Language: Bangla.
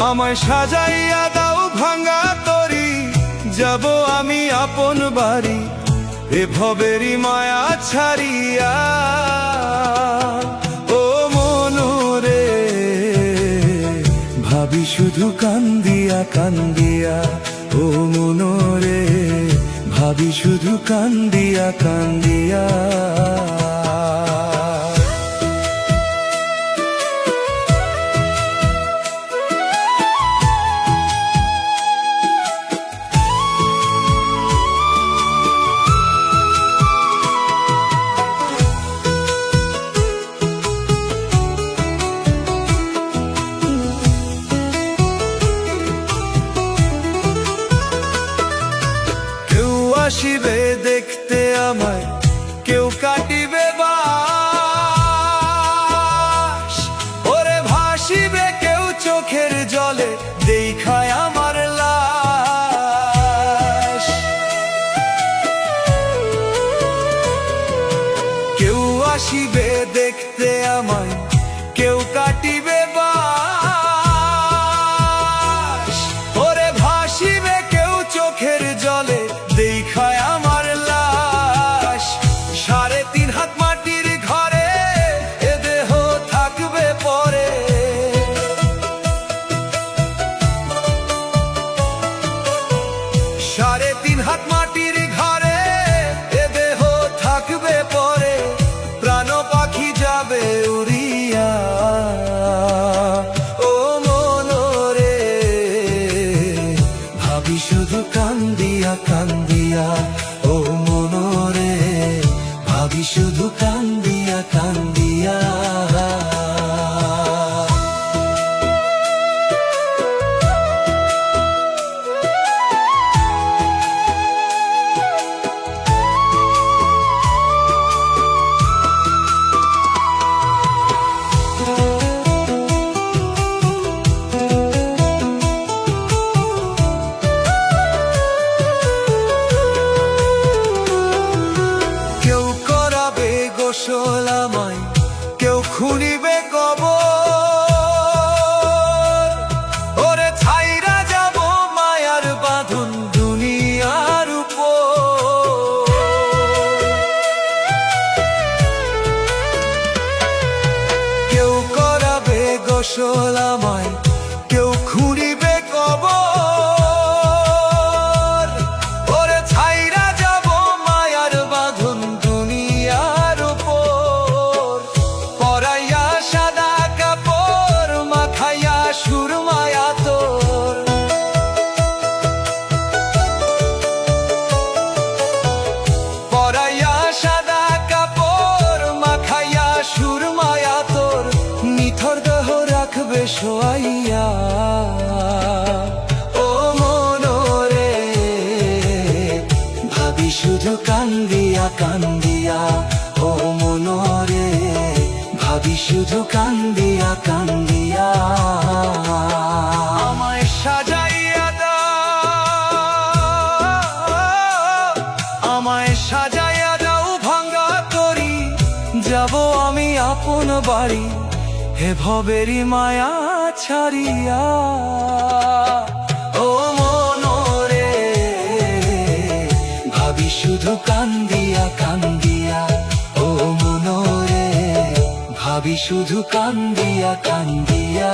আমায় সাজাইয়া দাও ভাঙা তরি, যাব আমি আপন বাড়ি এ ভবেরই মায়া ছাড়িয়া। ও মনরে ভাবি শুধু কান্দিয়া কান্দিয়া, ও মনরে ভাবি শুধু কান্দিয়া কান্দিয়া। আসিবে দেখতে আমায়, কেউ কাটিবে বাস, ওরে ভাসিবে কেউ চোখের জলে দেখায় আমার লাশ। কেউ আসিবে দেখতে আমায়, কেউ কাটিবে বাস, ওরে ভাসিবে কেউ চোখের জলে দেখায় আমার লাশ। 3.5 হাত মাটির ঘরে এ দেহ থাকবে পরে, 3.5 হাত মাটির ঘরে এ দেহ থাকবে পরে, প্রাণ পাখি যাবে উড়িয়া। ও মনরে ভাবি শুধু কান্দিয়া কান্দিয়া, ও মনরে ভাবি শুধু কান্দিয়া কান্দিয়া। গোসল আমায়, কেউ খুঁড়িবে কবর, ওরে ছাইরা যাব মায়ার বাঁধন দুনিয়ার উপর। কেউ করাবে গোসল আমায়, কেউ খুঁড়িবে কবর, ওরে ছাইরা যাব মায়ার বাঁধন দুনিয়ার। পরাইয়া সাদা কাপড় মাখাইয়া সুরমায়া তোর, পরাইয়া সাদা কাপড় মাখাইয়া সুরমায়া তোর, নিথর দেহ রাখবে শোয়াইয়া। ও মনরে ভাবি শুধু কান্দিয়া কান্দিয়া, ও মনরে ভাবি শুধু কান্দিয়া কান্দিয়া। আমায় সাজাইয়া দাও, আমায় সাজাইয়া দাও ভাঙা তরি, যাব আমি আপন বাড়ি হে ভবেরই মায়া ছাড়িয়া। ও মনরে ভাবি শুধু কান্দিয়া কান্দিয়া, ও মনরে ভাবি শুধু কান্দিয়া কান্দিয়া।